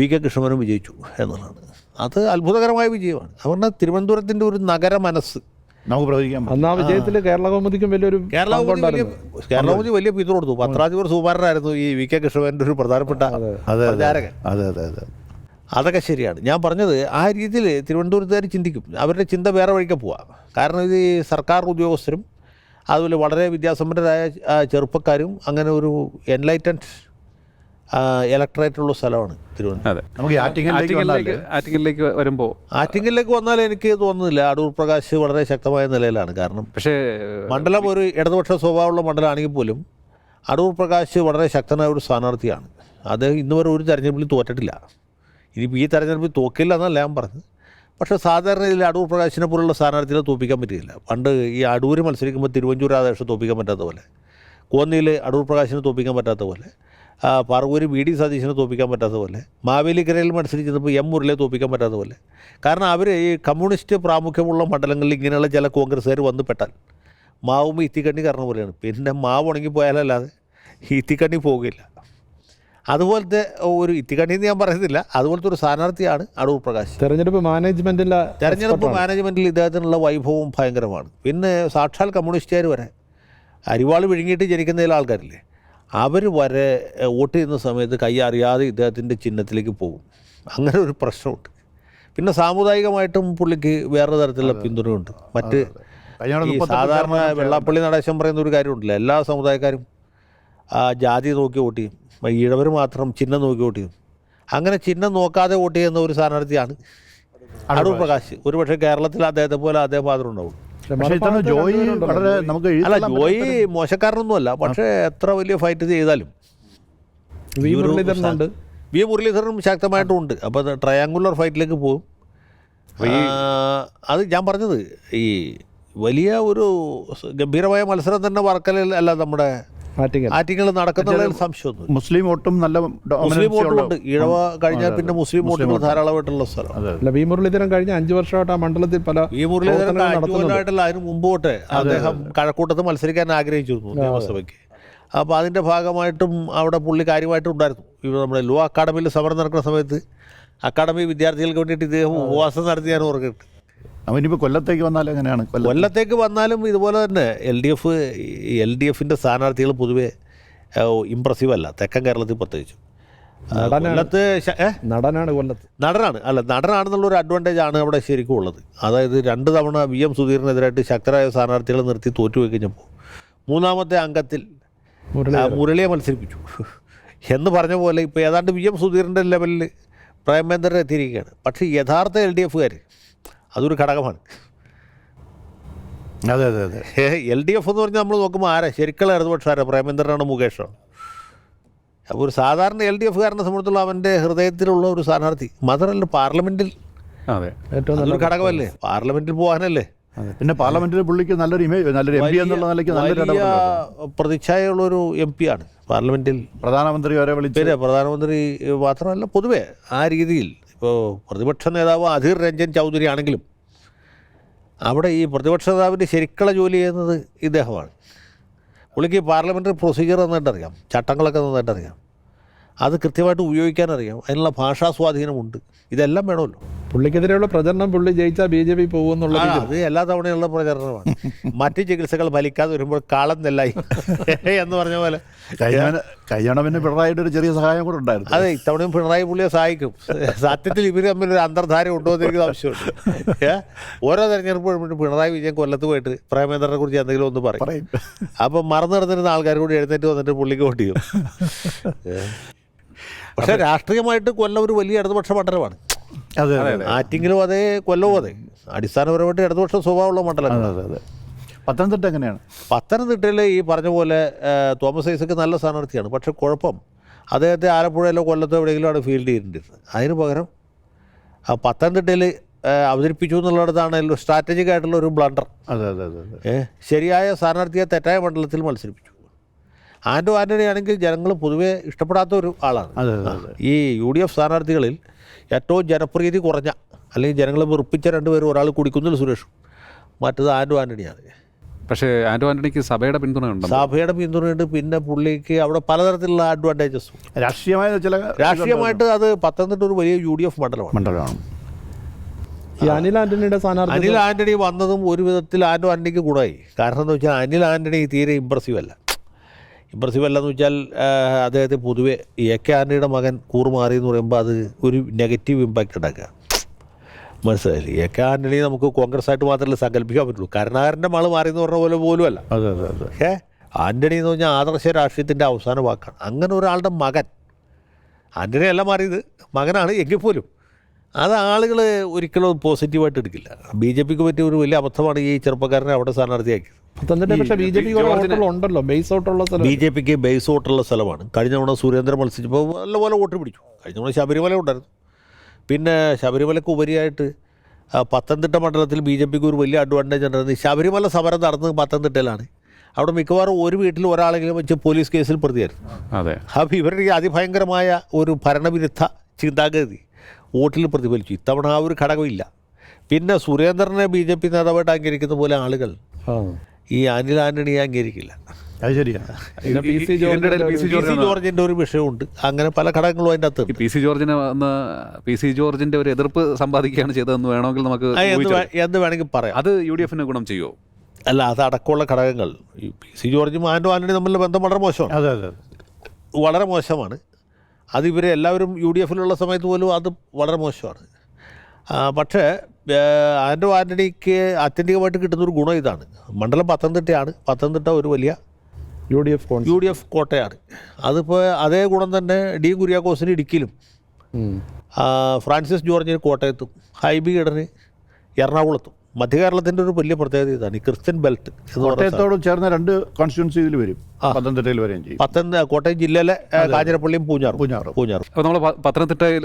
VK കൃഷ്ണമേനോൻ വിജയിച്ചു എന്നുള്ളതാണ്. അത് അത്ഭുതകരമായ വിജയമാണ്. അതുകൊണ്ട് തിരുവനന്തപുരത്തിൻ്റെ ഒരു നഗര മനസ്സ് നമുക്ക് പ്രവചിക്കാം. അന്നാ വിജയത്തിൽ കേരള കൗമുദിക്കും കേരളകൗമുദി വലിയ പിന്തുണ കൊടുത്തു. പത്രാധിപർ സുകുമാരനായിരുന്നു ഈ VK കൃഷ്ണമേനോൻ്റെ ഒരു പ്രധാനപ്പെട്ട പ്രചാരകൻ. അതൊക്കെ ശരിയാണ്. ഞാൻ പറഞ്ഞത് ആ രീതിയിൽ തിരുവനന്തപുരത്തുകാർ ചിന്തിക്കും. അവരുടെ ചിന്ത വേറെ വഴിക്ക് പോവാം. കാരണം ഇത് സർക്കാർ ഉദ്യോഗസ്ഥരും അതുപോലെ വളരെ വിദ്യാസമ്പന്നരായ ചെറുപ്പക്കാരും അങ്ങനെ ഒരു എൻലൈറ്റൻഡ് ഇലക്ടറേറ്റുള്ള സ്ഥലമാണ് തിരുവനന്തപുരം. നമുക്ക് ആറ്റിങ്ങലിലേക്ക് വരുമ്പോൾ ആറ്റിങ്ങലിലേക്ക് വന്നാൽ എനിക്ക് തോന്നുന്നില്ല. അടൂർ പ്രകാശ് വളരെ ശക്തമായ നിലയിലാണ്. കാരണം പക്ഷേ മണ്ഡലം ഒരു ഇടതുപക്ഷ സ്വഭാവമുള്ള മണ്ഡലമാണെങ്കിൽ പോലും അടൂർ പ്രകാശ് വളരെ ശക്തനായ ഒരു സ്ഥാനാർത്ഥിയാണ്. അദ്ദേഹം ഇന്നുവരെ ഒരു തെരഞ്ഞെടുപ്പിൽ തോറ്റിട്ടില്ല. ഇനിയിപ്പോൾ ഈ തെരഞ്ഞെടുപ്പിൽ തോക്കില്ല എന്നല്ല ഞാൻ പറഞ്ഞത്. പക്ഷേ സാധാരണ ഇതിൽ അടൂർ പ്രകാശിനെ പോലുള്ള സ്ഥാനാർത്ഥികളെ തോൽപ്പിക്കാൻ പറ്റില്ല. പണ്ട് ഈ അടൂർ മത്സരിക്കുമ്പോൾ തിരുവഞ്ചൂർ രാധാകൃഷ്ണൻ തോൽപ്പിക്കാൻ പറ്റാത്ത പോലെ, കോന്നിയിൽ അടൂർ പ്രകാശിനെ തോൽപ്പിക്കാൻ പറ്റാത്ത പോലെ, പറവൂർ വി ഡി സതീശനെ തോൽപ്പിക്കാൻ പറ്റാത്ത പോലെ, മാവേലിക്കരയിൽ മത്സരിച്ചപ്പോൾ എം മുരളിയെ തോൽപ്പിക്കാൻ പറ്റാത്ത പോലെ. കാരണം അവർ ഈ കമ്മ്യൂണിസ്റ്റ് പ്രാമുഖ്യമുള്ള മണ്ഡലങ്ങളിൽ ഇങ്ങനെയുള്ള ചില കോൺഗ്രസ്സുകാർ വന്ന് പെട്ടാൽ മാവുമ്പോൾ ഇത്തിക്കണ്ണി കാരണം പോലെയാണ്. പിന്നെ മാവ് ഉണങ്ങിപ്പോയാലല്ലാതെ ഇത്തിക്കണ്ണി പോകില്ല. അതുപോലത്തെ ഒരു ഇത്തിക്കണ്ണി എന്ന് ഞാൻ പറയുന്നില്ല, അതുപോലത്തെ ഒരു സ്ഥാനാർത്ഥിയാണ് അടൂർ പ്രകാശ്. തെരഞ്ഞെടുപ്പ് മാനേജ്മെൻറ്റിൽ ഇദ്ദേഹത്തിനുള്ള വൈഭവം ഭയങ്കരമാണ്. പിന്നെ സാക്ഷാൽ കമ്മ്യൂണിസ്റ്റുകാർ വരെ അരിവാൾ വിഴുങ്ങിയിട്ട് ജനിക്കുന്ന ചില ആൾക്കാരില്ലേ, അവർ വരെ വോട്ട് ചെയ്യുന്ന സമയത്ത് കൈ അറിയാതെ ഇദ്ദേഹത്തിൻ്റെ ചിഹ്നത്തിലേക്ക് പോകും. അങ്ങനെ ഒരു പ്രശ്നമുണ്ട്. പിന്നെ സാമുദായികമായിട്ടും പുള്ളിക്ക് വേറെ തരത്തിലുള്ള പിന്തുണയുണ്ട്. മറ്റ് ഈ സാധാരണ വെള്ളാപ്പള്ളി നടേശൻ പറയുന്ന ഒരു കാര്യമുണ്ടല്ലോ, എല്ലാ സമുദായക്കാരും ജാതി നോക്കി വോട്ട് ചെയ്യും, ഈഴവർ മാത്രം ചിഹ്നം നോക്കി വോട്ട് ചെയ്യും. അങ്ങനെ ചിഹ്നം നോക്കാതെ വോട്ട് ചെയ്യുന്ന ഒരു സ്ഥാനാർത്ഥിയാണ് അടൂർ പ്രകാശ്. ഒരുപക്ഷെ കേരളത്തിൽ അദ്ദേഹത്തെ പോലെ അദ്ദേഹം മാത്രം ഉണ്ടാവും. അല്ല, ജോയി മോശക്കാരനൊന്നുമല്ല, പക്ഷേ എത്ര വലിയ ഫൈറ്റ് ചെയ്താലും വി മുരളീധരനും ശക്തമായിട്ടും ഉണ്ട്. അപ്പോൾ ട്രയാങ്കുലർ ഫൈറ്റിലേക്ക് പോകും. അത് ഞാൻ പറഞ്ഞത് ഈ വലിയ ഒരു ഗംഭീരമായ മത്സരം തന്നെ വർക്കലയിൽ അല്ല, നമ്മുടെ ആറ്റിങ്ങൾ നടക്കുന്നതിൽ സംശയമൊന്നും. മുസ്ലിം വോട്ടും നല്ല മുസ്ലിം വോട്ടുമുണ്ട്. ഈഴവ കഴിഞ്ഞാൽ പിന്നെ മുസ്ലിം വോട്ടുകൾ ധാരാളമായിട്ടുള്ള സ്ഥലം. വി മുരളീധരൻ കഴിഞ്ഞ 5 വർഷമായിട്ട് ആ മണ്ഡലത്തിൽ പല വി മുരളീധരൻ 5 കൊല്ലമായിട്ടല്ല, അതിന് മുമ്പ് തൊട്ട് അദ്ദേഹം കഴക്കൂട്ടത്ത് മത്സരിക്കാൻ ആഗ്രഹിച്ചിരുന്നു നിയമസഭയ്ക്ക്. അപ്പോൾ അതിൻ്റെ ഭാഗമായിട്ടും അവിടെ പുള്ളി കാര്യമായിട്ടുണ്ടായിരുന്നു. ഇവിടെ നമ്മുടെ ലോ അക്കാഡമിയിൽ സമരം നടക്കുന്ന സമയത്ത് അക്കാഡമി വിദ്യാർത്ഥികൾക്ക് വേണ്ടിയിട്ട് ഇദ്ദേഹം ഉപവാസം നടത്തി ഞാൻ ഓർക്കിട്ട്. അവനിപ്പോൾ കൊല്ലത്തേക്ക് വന്നാൽ എങ്ങനെയാണ്? കൊല്ലത്തേക്ക് വന്നാലും ഇതുപോലെ തന്നെ എൽ ഡി എഫിൻ്റെ സ്ഥാനാർത്ഥികൾ പൊതുവെ ഇമ്പ്രസീവ് അല്ല, തെക്കൻ കേരളത്തിൽ പ്രത്യേകിച്ചും. നടനാണെന്നുള്ളൊരു അഡ്വാൻറ്റേജ് ആണ് അവിടെ ശരിക്കും ഉള്ളത്. അതായത് 2 തവണ VM സുധീറിനെതിരായിട്ട് ശക്തരായ സ്ഥാനാർത്ഥികളെ നിർത്തി തോറ്റുപോയി കഴിഞ്ഞപ്പോൾ 3-ാമത്തെ അംഗത്തിൽ മുരളിയെ മത്സരിപ്പിച്ചു എന്ന് പറഞ്ഞ പോലെ ഇപ്പോൾ ഏതാണ്ട് VM സുധീറിൻ്റെ ലെവലിൽ പ്രേമേന്ദ്രൻ എത്തിയിരിക്കുകയാണ്. പക്ഷേ യഥാർത്ഥ LDF-കാർ അതൊരു ഘടകമാണ്. അതെ അതെ അതെ. LDF എന്ന് പറഞ്ഞാൽ നമ്മൾ നോക്കുമ്പോൾ ആരാ ശരിക്കുള്ള ഇടതുപക്ഷാരാ? പ്രേമേന്ദ്രനാണ്, മുകേഷാണ്. അപ്പോൾ ഒരു സാധാരണ LDF-കാരനെ സംബന്ധിച്ചുള്ള അവൻ്റെ ഹൃദയത്തിലുള്ള ഒരു സ്ഥാനാർത്ഥി മാത്രമല്ല, പാർലമെൻറ്റിൽ ഏറ്റവും ഘടകമല്ലേ, പാർലമെൻറ്റിൽ പോകാനല്ലേ. പിന്നെ പാർലമെന്റിൽ പുള്ളിക്ക് നല്ലൊരു ഇമേജ്, നല്ലൊരു MP എന്നുള്ള നിലയ്ക്ക് നല്ലൊരു പ്രതിച്ഛായയുള്ളൊരു MP ആണ് പാർലമെന്റിൽ. പ്രധാനമന്ത്രി വരെ വിളിച്ച്, പ്രധാനമന്ത്രി മാത്രമല്ല പൊതുവെ ആ രീതിയിൽ. ഇപ്പോൾ പ്രതിപക്ഷ നേതാവ് അധീർ രഞ്ജൻ ചൗധരി ആണെങ്കിലും അവിടെ ഈ പ്രതിപക്ഷ നേതാവിൻ്റെ ശരിക്കുള്ള ജോലി ചെയ്യുന്നത് ഇദ്ദേഹമാണ്. പുള്ളിക്ക് പാർലമെൻ്ററി പ്രൊസീജിയർ നന്നായിട്ടറിയാം, ചട്ടങ്ങളൊക്കെ നന്നായിട്ടറിയാം, അത് കൃത്യമായിട്ട് ഉപയോഗിക്കാനറിയാം, അതിനുള്ള ഭാഷാ സ്വാധീനമുണ്ട്. ഇതെല്ലാം വേണമല്ലോ. പുള്ളിക്കെതിരെയുള്ള പ്രചരണം പുള്ളി ജയിച്ചാൽ BJP പോകുമെന്നുള്ള അത് എല്ലാ തവണയുള്ള പ്രചരണമാണ്. മറ്റ് ചികിത്സകൾ ഫലിക്കാതെ വരുമ്പോൾ കാളം നെല്ലായി എന്ന് പറഞ്ഞ പോലെ. കഴിഞ്ഞ പിന്നെ പിണറായിയുടെ ഒരു ചെറിയ സഹായം കൂടെ ഉണ്ടായിരുന്നു. അതെ, ഇത്തവണയും പിണറായി പുള്ളിയെ സഹായിക്കും. സത്യത്തിൽ ഇവർ തമ്മിലൊരു അന്തർധാര ഉണ്ടോ എന്ന് എനിക്ക് ആവശ്യമുണ്ട്. ഓരോ തെരഞ്ഞെടുപ്പ് പിണറായി വിജയൻ കൊല്ലത്ത് പോയിട്ട് പ്രേമേന്ദ്രനെ കുറിച്ച് എന്തെങ്കിലും ഒന്ന് പറയും. അപ്പം മറന്നു കിടന്നിരുന്ന ആൾക്കാർ കൂടി എഴുന്നേറ്റ് വന്നിട്ട് പുള്ളിക്ക് വോട്ട് ചെയ്യും. പക്ഷേ രാഷ്ട്രീയമായിട്ട് കൊല്ലം ഒരു വലിയ ഇടതുപക്ഷ മണ്ഡലമാണ്. അതെ, ആറ്റിങ്ങിലും അതെ, കൊല്ലവും അതെ, അടിസ്ഥാനപരമായിട്ട് ഇടതുപക്ഷ സ്വഭാവമുള്ള മണ്ഡലമാണ്. അതെ. പത്തനംതിട്ട എങ്ങനെയാണ്? പത്തനംതിട്ടയിൽ ഈ പറഞ്ഞ പോലെ തോമസ് ഐസക്ക് നല്ല സ്ഥാനാർത്ഥിയാണ്. പക്ഷേ കുഴപ്പം അദ്ദേഹത്തെ ആലപ്പുഴയിലോ കൊല്ലത്തോ എവിടെയെങ്കിലുമാണ് ഫീൽഡ് ചെയ്യേണ്ടിയിരുന്നത്. അതിന് പകരം പത്തനംതിട്ടയിൽ അവതരിപ്പിച്ചു എന്നുള്ളിടത്താണ് സ്ട്രാറ്റജിക് ആയിട്ടുള്ള ഒരു ബ്ലണ്ടർ. അതെ. ശരിയായ സ്ഥാനാർത്ഥിയെ തെറ്റായ മണ്ഡലത്തിൽ മത്സരിപ്പിച്ചു. ആൻ്റണി ആണെങ്കിൽ ജനങ്ങൾ പൊതുവെ ഇഷ്ടപ്പെടാത്ത ഒരു ആളാണ്. ഈ UDF സ്ഥാനാർത്ഥികളിൽ ഏറ്റവും ജനപ്രീതി കുറഞ്ഞ അല്ലെങ്കിൽ ജനങ്ങളെ വെറുപ്പിച്ച 2 പേരും, ഒരാൾ കുടിക്കുന്നിൽ സുരേഷും, മറ്റത് ആൻ്റണിയാണ്. പക്ഷേ ആൻ്റണിക്ക് സഭയുടെ പിന്തുണയുണ്ട്. സഭയുടെ പിന്തുണയുണ്ട്. പിന്നെ പുള്ളിക്ക് അവിടെ പലതരത്തിലുള്ള അഡ്വാൻറ്റേജസും രാഷ്ട്രീയമായിട്ട് അത് പത്തനംതിട്ട ഒരു വലിയ UDF മണ്ഡലമാണ്. അനിൽ ആൻ്റണി വന്നതും ഒരു വിധത്തിൽ ആൻ്റണിക്ക് ഗുണമായി. കാരണം എന്താ വെച്ചാൽ അനിൽ ആൻ്റണി തീരെ ഇമ്പ്രസീവ് അല്ലെന്ന് വെച്ചാൽ അദ്ദേഹത്തെ പൊതുവെ AK ആൻ്റണിയുടെ മകൻ കൂറുമാറി എന്ന് പറയുമ്പോൾ അത് ഒരു നെഗറ്റീവ് ഇമ്പാക്റ്റ് ഉണ്ടാക്കുക. മനസ്സിലായില്ലേ? AK ആൻ്റണി നമുക്ക് കോൺഗ്രസ് ആയിട്ട് മാത്രമല്ല സങ്കല്പിക്കാൻ പറ്റുള്ളൂ. കരുണാകരൻ്റെ മകൾ മാറി എന്ന് പറഞ്ഞ പോലെ പോലും അല്ല. ആൻ്റണി എന്ന് പറഞ്ഞാൽ ആദർശ രാഷ്ട്രീയത്തിൻ്റെ അവസാന വാക്കാണ്. അങ്ങനെ ഒരാളുടെ മകൻ, ആൻ്റണി അല്ല മാറിയത്, മകനാണ് എങ്കിൽ പോലും അത് ആളുകൾ ഒരിക്കലും പോസിറ്റീവായിട്ട് എടുക്കില്ല. BJPക്ക് പറ്റിയ ഒരു വലിയ അബദ്ധമാണ് ഈ ചെറുപ്പക്കാരനെ അവിടെ സ്ഥാനാർത്ഥിയാക്കിയത്. BJPക്ക് ബേസ് വോട്ടുള്ള സ്ഥലമാണ്. കഴിഞ്ഞ തവണ സുരേന്ദ്രൻ മത്സരിച്ചപ്പോൾ നല്ലപോലെ വോട്ട് പിടിച്ചു. കഴിഞ്ഞ തവണ ശബരിമല ഉണ്ടായിരുന്നു. പിന്നെ ശബരിമലയ്ക്ക് ഉപരിയായിട്ട് പത്തനംതിട്ട മണ്ഡലത്തിൽ BJPക്ക് ഒരു വലിയ അഡ്വാൻറ്റേജ് ഉണ്ടായിരുന്നു. ശബരിമല സമരം നടന്നത് പത്തനംതിട്ടയിലാണ്. അവിടെ മിക്കവാറും ഒരു വീട്ടിൽ ഒരാളെങ്കിലും വെച്ച് പോലീസ് കേസിൽ പ്രതിയായിരുന്നു. അതെ. അപ്പോൾ ഇവരുടെ ഈ അതിഭയങ്കരമായ ഒരു ഭരണവിരുദ്ധ ചിന്താഗതി വോട്ടിൽ പ്രതിഫലിച്ചു. ഇത്തവണ ആ ഒരു ഘടകമില്ല. പിന്നെ സുരേന്ദ്രനെ BJP നേതാവായിട്ട് അംഗീകരിക്കുന്ന പോലെ ആളുകൾ ഈ അനിൽ ആന്റണിയെ അംഗീകരിക്കില്ല. അത് ശരിയാണ്. PC ജോർജിൻ്റെ ഒരു വിഷയമുണ്ട്. അങ്ങനെ പല ഘടകങ്ങളും അതിൻ്റെ അകത്ത്. PC ജോർജിന്റെ ഒരു എതിർപ്പ് സമ്പാദിക്കുകയാണ് ചെയ്തതെന്ന് വേണമെങ്കിൽ നമുക്ക് എന്ത് വേണമെങ്കിൽ പറയാം. അത് UDF ഗുണം ചെയ്യുമോ? അല്ല, അതടക്കമുള്ള ഘടകങ്ങൾ ഈ PC ജോർജും ആന്റണി തമ്മിലുള്ള ബന്ധം വളരെ മോശമാണ്. അതെ അതെ വളരെ മോശമാണ്. അത് ഇവരെ എല്ലാവരും UDF സമയത്ത് പോലും അത് വളരെ മോശമാണ്. പക്ഷേ ആന്റണിക്ക് ആത്യന്തികമായിട്ട് കിട്ടുന്നൊരു ഗുണം ഇതാണ്. മണ്ഡലം പത്തനംതിട്ടയാണ്. പത്തനംതിട്ട ഒരു വലിയ UDF കോട്ടയാണ്. അതിപ്പോൾ അതേ ഗുണം തന്നെ ഡി കുര്യാക്കോസിന് ഇടുക്കിയിലും, ഫ്രാൻസിസ് ജോർജിന് കോട്ടയത്തും, ഹൈബി ഈഡന് എറണാകുളത്തും. മധ്യകേരളത്തിൻ്റെ ഒരു വലിയ പ്രത്യേകത ഇതാണ്, ഈ ക്രിസ്ത്യൻ ബെൽറ്റ് എന്ന് കോട്ടയത്തോട് ചേർന്ന 2 കോൺസ്റ്റിറ്റ്യുവൻസി ഇതിൽ വരും, പത്തനംതിട്ടയിൽ വരെയും ചെയ്യും. കോട്ടയം ജില്ലയിലെ കാഞ്ഞിരപ്പള്ളിയും പൂഞ്ഞാറും. അപ്പോൾ നമ്മൾ പത്തനംതിട്ടയിൽ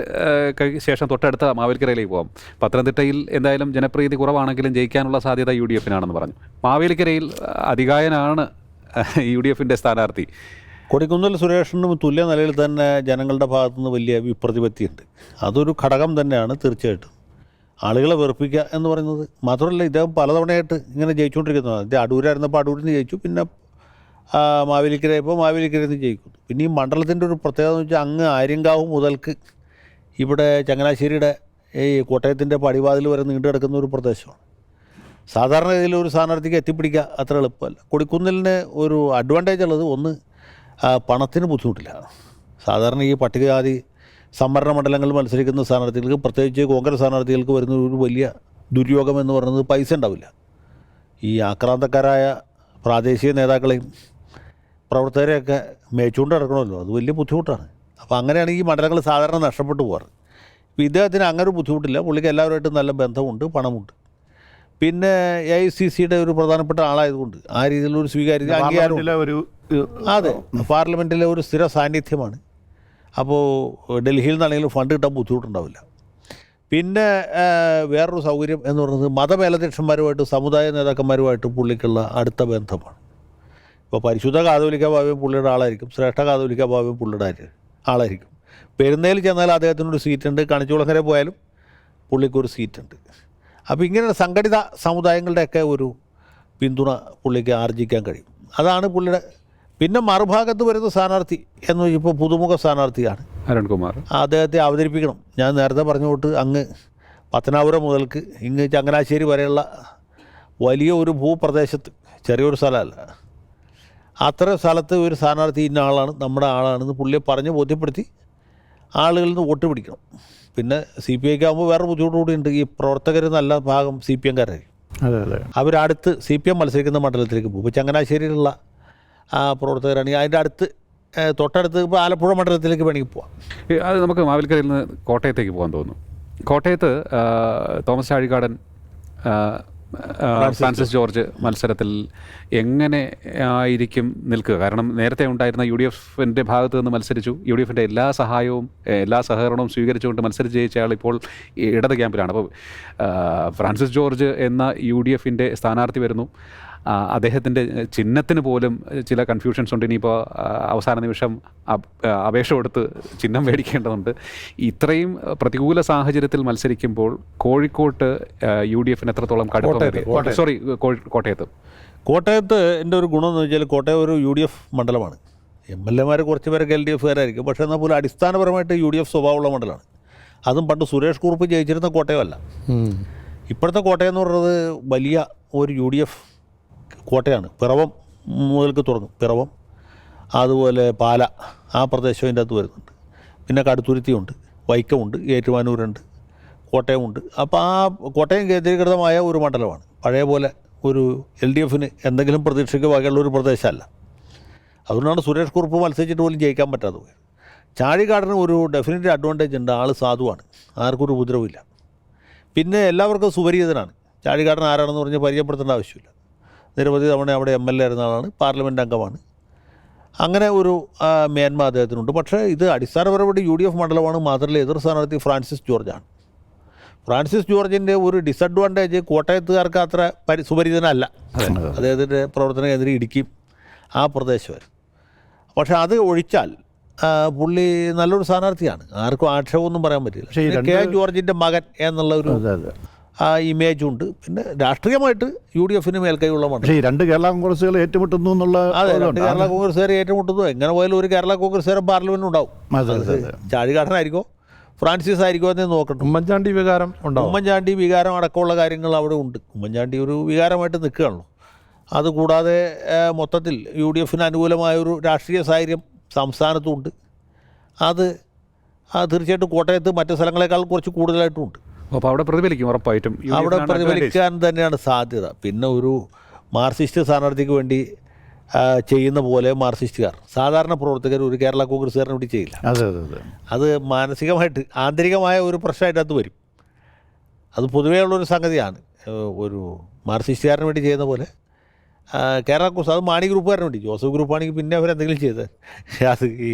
ശേഷം തൊട്ടടുത്ത മാവേലിക്കരയിലേക്ക് പോകാം. പത്തനംതിട്ടയിൽ എന്തായാലും ജനപ്രീതി കുറവാണെങ്കിലും ജയിക്കാനുള്ള സാധ്യത UDF പറഞ്ഞു. മാവേലിക്കരയിൽ അതികായനാണ് UDF സ്ഥാനാർത്ഥി. കൊടിക്കുന്നിൽ സുരേഷിനും തുല്യ നിലയിൽ തന്നെ ജനങ്ങളുടെ ഭാഗത്തുനിന്ന് വലിയ വിപ്രതിപത്തിയുണ്ട്. അതൊരു ഘടകം തന്നെയാണ് തീർച്ചയായിട്ടും. ആളുകളെ വെറുപ്പിക്കുക എന്ന് പറയുന്നത് മാത്രമല്ല, ഇദ്ദേഹം പലതവണയായിട്ട് ഇങ്ങനെ ജയിച്ചുകൊണ്ടിരിക്കുന്നതാണ്. ഇത് അടൂരായിരുന്നപ്പോൾ അടൂരിൽ നിന്ന് ജയിച്ചു, പിന്നെ മാവേലിക്കരയപ്പോൾ മാവേലിക്കരയിൽ നിന്ന് ജയിക്കുന്നു. പിന്നെ ഈ മണ്ഡലത്തിൻ്റെ ഒരു പ്രത്യേകത എന്ന് വെച്ചാൽ അങ്ങ് ആര്യങ്കാവ് മുതൽക്ക് ഇവിടെ ചങ്ങനാശ്ശേരിയുടെ ഈ കോട്ടയത്തിൻ്റെ പടിവാതിൽ വരെ നീണ്ടു കിടക്കുന്ന ഒരു പ്രദേശമാണ്. സാധാരണ രീതിയിൽ ഒരു സ്ഥാനാർത്ഥിക്ക് എത്തിപ്പിടിക്കുക അത്ര എളുപ്പമല്ല. കൊടിക്കുന്നിലിന് ഒരു അഡ്വാൻറ്റേജ് ഉള്ളത്, ഒന്ന് പണത്തിന് ബുദ്ധിമുട്ടില്ല. സാധാരണ ഈ പട്ടികജാതി സംവരണ മണ്ഡലങ്ങളിൽ മത്സരിക്കുന്ന സ്ഥാനാർത്ഥികൾക്ക്, പ്രത്യേകിച്ച് കോൺഗ്രസ് സ്ഥാനാർത്ഥികൾക്ക് വരുന്ന ഒരു വലിയ ദുര്യോഗം എന്ന് പറയുന്നത് പൈസ ഉണ്ടാവില്ല. ഈ ആക്രാന്തക്കാരായ പ്രാദേശിക നേതാക്കളെയും പ്രവർത്തകരെയൊക്കെ മേച്ചുകൊണ്ട് നടക്കണമല്ലോ, അത് വലിയ ബുദ്ധിമുട്ടാണ്. അപ്പോൾ അങ്ങനെയാണ് ഈ മണ്ഡലങ്ങൾ സാധാരണ നഷ്ടപ്പെട്ടു പോകാറ്. ഇപ്പോൾ ഇദ്ദേഹത്തിന് അങ്ങനെ ഒരു ബുദ്ധിമുട്ടില്ല. പുള്ളിക്ക് എല്ലാവരുമായിട്ടും നല്ല ബന്ധമുണ്ട്, പണമുണ്ട്. പിന്നെ AICCയുടെ ഒരു പ്രധാനപ്പെട്ട ആളായതുകൊണ്ട് ആ രീതിയിലൊരു സ്വീകാര്യത, അംഗീകാരം. അതെ, പാർലമെൻറ്റിലെ ഒരു സ്ഥിര സാന്നിധ്യമാണ്. അപ്പോൾ ഡൽഹിയിൽ നിന്നാണെങ്കിലും ഫണ്ട് കിട്ടാൻ ബുദ്ധിമുട്ടുണ്ടാവില്ല. പിന്നെ വേറൊരു സൗകര്യം എന്ന് പറയുന്നത് മതമേലധ്യക്ഷന്മാരുമായിട്ട്, സമുദായ നേതാക്കന്മാരുമായിട്ട് പുള്ളിക്കുള്ള അടുത്ത ബന്ധമാണ്. ഇപ്പോൾ പരിശുദ്ധ കാതോലിക്ക ബാബയും പുള്ളിയുടെ ആളായിരിക്കും, ശ്രേഷ്ഠ കാതോലിക്ക ബാബയും പുള്ളിയുടെ ആളായിരിക്കും. പെരുന്നയിൽ ചെന്നാൽ അദ്ദേഹത്തിനൊരു സീറ്റുണ്ട്, കണിച്ചുകുളങ്ങര പോയാലും പുള്ളിക്കൊരു സീറ്റുണ്ട്. അപ്പോൾ ഇങ്ങനെ സംഘടിത സമുദായങ്ങളുടെയൊക്കെ ഒരു പിന്തുണ പുള്ളിക്ക് ആർജിക്കാൻ കഴിയും. അതാണ് പുള്ളിയുടെ. പിന്നെ മറുഭാഗത്ത് വരുന്ന സ്ഥാനാർത്ഥി എന്ന് ഇപ്പോൾ പുതുമുഖ സ്ഥാനാർത്ഥിയാണ് അരുൺകുമാർ. അദ്ദേഹത്തെ അവതരിപ്പിക്കണം. ഞാൻ നേരത്തെ പറഞ്ഞുകൊണ്ട് അങ്ങ് പത്തനാപുരം മുതൽക്ക് ഇങ്ങ് ചങ്ങനാശ്ശേരി വരെയുള്ള വലിയ ഒരു ഭൂപ്രദേശത്ത്, ചെറിയൊരു സ്ഥലമല്ല, അത്തരം സ്ഥലത്ത് ഒരു സ്ഥാനാർത്ഥി ഇന്ന ആളാണ്, നമ്മുടെ ആളാണെന്ന് പുള്ളിയെ പറഞ്ഞ് ബോധ്യപ്പെടുത്തി ആളുകളിൽ നിന്ന് വോട്ട് പിടിക്കണം. പിന്നെ CPIക്ക് ആകുമ്പോൾ വേറെ ബുദ്ധിമുട്ട് കൂടിയുണ്ട്. ഈ പ്രവർത്തകർ നല്ല ഭാഗം CPM-കാരായിരിക്കും. അവരടുത്ത് CPM മത്സരിക്കുന്ന മണ്ഡലത്തിലേക്ക് പോകും. ഇപ്പോൾ ചങ്ങനാശ്ശേരിയിലുള്ള പ്രവർത്തകരാണ് അതിൻ്റെ അടുത്ത് തൊട്ടടുത്ത്. ഇപ്പോൾ ആലപ്പുഴ മണ്ഡലത്തിലേക്ക് വേണമെങ്കിൽ പോവാം. അത് നമുക്ക് മാവേലിക്കരയിൽ നിന്ന് കോട്ടയത്തേക്ക് പോകാൻ തോന്നുന്നു. കോട്ടയത്ത് തോമസ് ചാഴികാടൻ, ഫ്രാൻസിസ് ജോർജ് മത്സരത്തിൽ എങ്ങനെ ആയിരിക്കും നിൽക്കുക? കാരണം നേരത്തെ ഉണ്ടായിരുന്ന UDF ഭാഗത്ത് നിന്ന് മത്സരിച്ചു, UDF എല്ലാ സഹായവും എല്ലാ സഹകരണവും സ്വീകരിച്ചുകൊണ്ട് മത്സരിച്ച് ജയിച്ച ആൾ ഇപ്പോൾ ഇടത് ക്യാമ്പിലാണ്. അപ്പോൾ ഫ്രാൻസിസ് ജോർജ് എന്ന UDF സ്ഥാനാർത്ഥി വരുന്നു. അദ്ദേഹത്തിൻ്റെ ചിഹ്നത്തിന് പോലും ചില കൺഫ്യൂഷൻസ് ഉണ്ട്. ഇനിയിപ്പോൾ അവസാന നിമിഷം അപേക്ഷ കൊടുത്ത് ചിഹ്നം മേടിക്കേണ്ടതുണ്ട്. ഇത്രയും പ്രതികൂല സാഹചര്യത്തിൽ മത്സരിക്കുമ്പോൾ കോഴിക്കോട്ട് UDF എത്രത്തോളം കോട്ടയത്ത് എൻ്റെ ഒരു ഗുണം എന്ന് വെച്ചാൽ കോട്ടയം ഒരു UDF മണ്ഡലമാണ്. MLA-മാർ കുറച്ച് പേരൊക്കെ LDF-കാരായിരിക്കും. പക്ഷേ എന്നാൽ പോലും അടിസ്ഥാനപരമായിട്ട് UDF സ്വഭാവമുള്ള മണ്ഡലമാണ്. അതും പണ്ട് സുരേഷ് കുറുപ്പ് ജയിച്ചിരുന്ന കോട്ടയമല്ല. ഇപ്പോഴത്തെ കോട്ടയം എന്ന് പറയുന്നത് വലിയ ഒരു UDF കോട്ടയാണ്. പിറവം മുതൽക്ക് തുടങ്ങും. പിറവം, അതുപോലെ പാല, ആ പ്രദേശം അതിൻ്റെ അകത്ത് വരുന്നുണ്ട്. പിന്നെ കടുത്തുരുത്തിയുണ്ട്, വൈക്കമുണ്ട്, ഏറ്റുമാനൂരുണ്ട്, കോട്ടയമുണ്ട്. അപ്പോൾ ആ കോട്ടയം കേന്ദ്രീകൃതമായ ഒരു മണ്ഡലമാണ്. പഴയ പോലെ ഒരു LDF-ന് എന്തെങ്കിലും പ്രതീക്ഷയ്ക്ക് വകയുള്ള ഒരു പ്രദേശമല്ല. അതുകൊണ്ടാണ് സുരേഷ് കുറുപ്പ് മത്സരിച്ചിട്ട് പോലും ജയിക്കാൻ പറ്റാതെ പോയത്. ചാഴികാടന് ഒരു ഡെഫിനറ്റ് അഡ്വാൻറ്റേജ് ഉണ്ട്. ആൾ സാധുവാണ്, ആർക്കൊരു ഉപദ്രവമില്ല. പിന്നെ എല്ലാവർക്കും സുപരിചിതനാണ്. ചാഴികാടൻ ആരാണെന്ന് പറഞ്ഞ് പരിചയപ്പെടുത്തേണ്ട ആവശ്യമില്ല. നിരവധി തവണ അവിടെ MLA ആയിരുന്ന ആളാണ്, പാർലമെൻറ്റ് അംഗമാണ്. അങ്ങനെ ഒരു മേന്മ അദ്ദേഹത്തിനുണ്ട്. പക്ഷേ ഇത് അടിസ്ഥാനപരമായിട്ട് UDF മണ്ഡലമാണ്. മാത്രമല്ല എതിർ സ്ഥാനാർത്ഥി ഫ്രാൻസിസ് ജോർജാണ്. ഫ്രാൻസിസ് ജോർജിൻ്റെ ഒരു ഡിസഡ്വാൻറ്റേജ് കോട്ടയത്തുകാർക്ക് അത്ര സുപരിചിതനല്ല. അദ്ദേഹത്തിൻ്റെ പ്രവർത്തന കേന്ദ്രം ഇടുക്കിയും ആ പ്രദേശമായിരുന്നു. പക്ഷേ അത് ഒഴിച്ചാൽ പുള്ളി നല്ലൊരു സ്ഥാനാർത്ഥിയാണ്, ആർക്കും ആക്ഷേപമൊന്നും പറയാൻ പറ്റില്ല. പക്ഷേ ഈ കെ ജോർജിൻ്റെ മകൻ എന്നുള്ള ഒരു ഇമേജുണ്ട്. പിന്നെ രാഷ്ട്രീയമായിട്ട് UDF മേൽക്കൈയുള്ള മണ്ഡലം. പക്ഷേ ഈ രണ്ട് കേരള കോൺഗ്രസുകൾ ഏറ്റുമുട്ടുന്നു എന്നുള്ള അതെ, രണ്ട് കേരള കോൺഗ്രസ്സുകാർ ഏറ്റുമുട്ടുന്നു. എങ്ങനെ പോയാലും ഒരു കേരള കോൺഗ്രസ്സുകാരൻ പാർലമെൻറ്റ് ഉണ്ടാവും. ചാഴികാടനായിരിക്കോ ഫ്രാൻസിസ് ആയിരിക്കോ എന്ന് നോക്കണം. ഉമ്മൻചാണ്ടി വികാരം ഉണ്ടാവും. ഉമ്മൻചാണ്ടി വികാരം അടക്കമുള്ള കാര്യങ്ങൾ അവിടെ ഉണ്ട്. ഉമ്മൻചാണ്ടി ഒരു വികാരമായിട്ട് നിൽക്കുകയാണല്ലോ. അതുകൂടാതെ മൊത്തത്തിൽ UDF അനുകൂലമായൊരു രാഷ്ട്രീയ സാഹചര്യം സംസ്ഥാനത്തുമുണ്ട്. അത് തീർച്ചയായിട്ടും കോട്ടയത്ത് മറ്റ് സ്ഥലങ്ങളെക്കാൾ കുറച്ച് കൂടുതലായിട്ടുമുണ്ട്. അപ്പോൾ അവിടെ പ്രതിഫലിക്കും ഉറപ്പായിട്ടും. അവിടെ പ്രതിഫലിക്കാൻ തന്നെയാണ് സാധ്യത. പിന്നെ ഒരു മാർക്സിസ്റ്റ് സ്ഥാനാർത്ഥിക്ക് വേണ്ടി ചെയ്യുന്ന പോലെ മാർക്സിസ്റ്റുകാർ, സാധാരണ പ്രവർത്തകർ ഒരു കേരള കോൺഗ്രസ്സുകാരനെ വേണ്ടി ചെയ്യില്ല. അത് മാനസികമായിട്ട് ആന്തരികമായ ഒരു പ്രശ്നമായിട്ട് അത് വരും. അത് പൊതുവേ ഉള്ളൊരു സംഗതിയാണ്. ഒരു മാർക്സിസ്റ്റുകാരന് വേണ്ടി ചെയ്യുന്ന പോലെ കേരള കോൺഗ്രസ്, അത് മാണി ഗ്രൂപ്പുകാരന് വേണ്ടി, ജോസഫ് ഗ്രൂപ്പാണെങ്കിൽ പിന്നെ അവരെന്തെങ്കിലും ചെയ്തത്. അത് ഈ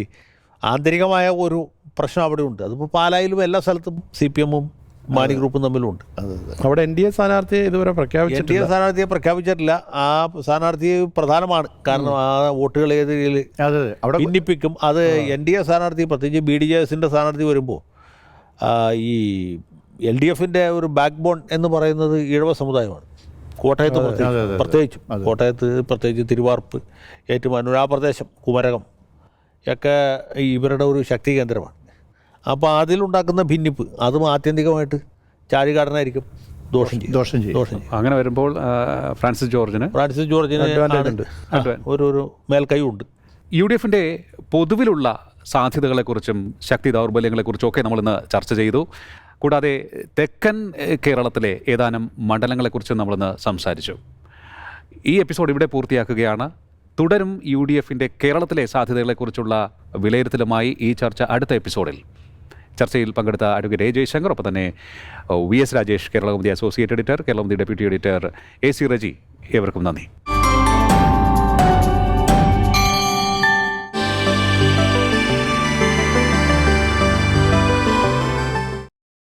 ആന്തരികമായ ഒരു പ്രശ്നം അവിടെ ഉണ്ട്. അതിപ്പോൾ പാലായിലും എല്ലാ സ്ഥലത്തും CPM-ഉം മാണി ഗ്രൂപ്പും തമ്മിലുണ്ട്. അവിടെ NDA സ്ഥാനാർത്ഥിയെ ഇതുവരെ പ്രഖ്യാപിച്ചിട്ടില്ല. NDA സ്ഥാനാർത്ഥിയെ പ്രഖ്യാപിച്ചിട്ടില്ല. ആ സ്ഥാനാർത്ഥി പ്രധാനമാണ്. കാരണം ആ വോട്ടുകൾ ഏത് രീതിയിൽ ഭിന്നിപ്പിക്കും. അത് NDA സ്ഥാനാർത്ഥി, പ്രത്യേകിച്ച് BDJS-ൻ്റെ സ്ഥാനാർത്ഥി വരുമ്പോൾ ഈ LDF-ൻ്റെ ഒരു ബാക്ക് ബോൺ എന്ന് പറയുന്നത് ഈഴവ സമുദായമാണ്. കോട്ടയത്ത് പ്രത്യേകിച്ചും പ്രത്യേകിച്ച് തിരുവാർപ്പ്, ഏറ്റുമാനൂർ, ആ പ്രദേശം, കുമരകം ഒക്കെ ഇവരുടെ ഒരു ശക്തി കേന്ദ്രമാണ്. അപ്പോൾ അതിലുണ്ടാക്കുന്ന ഭിന്നിപ്പ് അതും ആത്യന്തികമായിട്ട് ചാഴികാടനായിരിക്കും ദോഷം ചെയ്യും. അങ്ങനെ വരുമ്പോൾ ഫ്രാൻസിസ് ജോർജിന് ഒരു മേൽക്കൈയുണ്ട്. UDF-ൻ്റെ പൊതുവിലുള്ള സാധ്യതകളെക്കുറിച്ചും ശക്തി ദൗർബല്യങ്ങളെക്കുറിച്ചും ഒക്കെ നമ്മളിന്ന് ചർച്ച ചെയ്തു. കൂടാതെ തെക്കൻ കേരളത്തിലെ ഏതാനും മണ്ഡലങ്ങളെക്കുറിച്ച് നമ്മളിന്ന് സംസാരിച്ചു. ഈ എപ്പിസോഡ് ഇവിടെ പൂർത്തിയാക്കുകയാണ്. തുടരും UDF-ൻ്റെ കേരളത്തിലെ സാധ്യതകളെക്കുറിച്ചുള്ള വിലയിരുത്തലുമായി ഈ ചർച്ച അടുത്ത എപ്പിസോഡിൽ. ചർച്ചയിൽ പങ്കെടുത്ത അഡ്വക്കേറ്റ് ജയശങ്കർ, ഒപ്പം തന്നെ VS Rajesh, Keralakaumudi associate editor, Keralakaumudi deputy editor AC Reji, ഏവർക്കും നന്ദി.